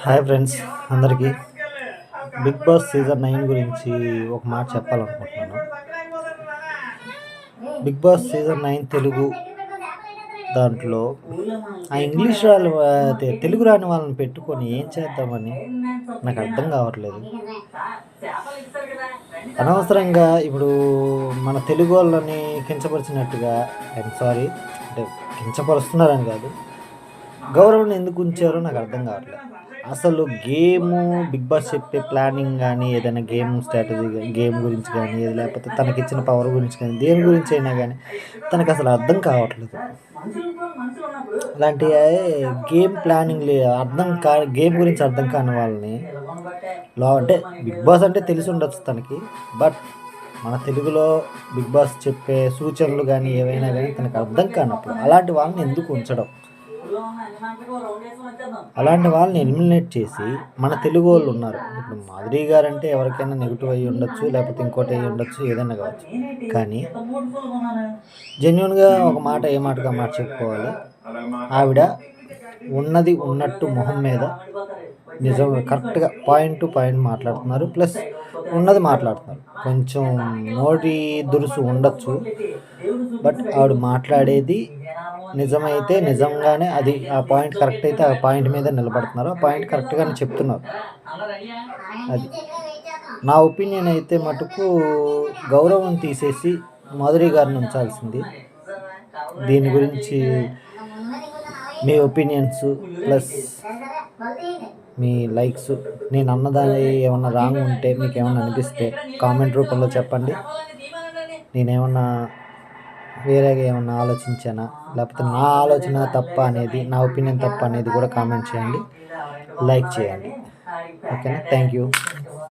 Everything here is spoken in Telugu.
హాయ్ ఫ్రెండ్స్ అందరికీ. బిగ్ బాస్ సీజన్ 9 గురించి ఒక మాట చెప్పాలనుకుంటున్నాను. బిగ్ బాస్ సీజన్ 9 తెలుగు దాంట్లో ఆ ఇంగ్లీష్ వాళ్ళు తెలుగు రాని వాళ్ళని పెట్టుకొని ఏం చేద్దామని నాకు అర్థం కావట్లేదు. అనవసరంగా ఇప్పుడు మన తెలుగు వాళ్ళని కించపరిచినట్టుగా, ఐఎమ్ సారీ, అంటే కించపరుస్తున్నారని కాదు, గౌరవం ఎందుకు ఉంచారో నాకు అర్థం కావట్లేదు. అసలు బిగ్ బాస్ చెప్పే ప్లానింగ్ కానీ, ఏదైనా గేమ్ స్ట్రాటజీ గేమ్ గురించి కానీ, లేకపోతే తనకిచ్చిన పవర్ గురించి కానీ, దేని గురించి అయినా కానీ తనకు అసలు అర్థం కావట్లేదు. అలాంటి గేమ్ ప్లానింగ్ గేమ్ గురించి అర్థం కాని వాళ్ళని అంటే బిగ్ బాస్ అంటే తెలిసి ఉండొచ్చు తనకి, బట్ మన తెలుగులో బిగ్ బాస్ చెప్పే సూచనలు కానీ ఏవైనా కానీ తనకు అర్థం కానప్పుడు అలాంటి వాళ్ళని ఎందుకు ఉంచడం? అలాంటి వాళ్ళని ఎలిమినేట్ చేసి మన తెలుగు వాళ్ళు ఉన్నారు. ఇప్పుడు మాధురి గారు అంటే ఎవరికైనా నెగిటివ్ అయ్యి ఉండొచ్చు, లేకపోతే ఇంకోటి అయ్యి ఉండొచ్చు, ఏదైనా కావచ్చు. కానీ జెన్యున్గా ఒక మాట ఏ మాటగా మాట చెప్పుకోవాలి. ఆవిడ ఉన్నది ఉన్నట్టు మొహం మీద నిజం కరెక్ట్గా పాయింట్ టు పాయింట్ మాట్లాడుతున్నారు, ప్లస్ ఉన్నది మాట్లాడుతున్నారు. కొంచెం నోటి దురుసు ఉండొచ్చు, బట్ ఆవిడ మాట్లాడేది నిజమైతే నిజంగానే అది ఆ పాయింట్ కరెక్ట్ అయితే ఆ పాయింట్ మీద నిలబడుతున్నారు, ఆ పాయింట్ కరెక్ట్గానే చెప్తున్నారు. అది నా ఒపీనియన్ అయితే మటుకు గౌరవం తీసేసి మాధురి గారిని ఉంచాల్సింది. దీని గురించి మీ ఒపీనియన్స్ ప్లస్ మీ లైక్స్, నేను అన్నదాని ఏమన్నా రాంగ్ ఉంటే మీకు ఏమన్నా అనిపిస్తే కామెంట్ రూపంలో చెప్పండి. నేనేమన్నా వేరేగా ఏమన్నా ఆలోచించానా, లేకపోతే నా ఆలోచన తప్ప అనేది, నా ఒపీనియన్ తప్ప అనేది కూడా కామెంట్ చేయండి, లైక్ చేయండి. ఓకేనా? Thank you.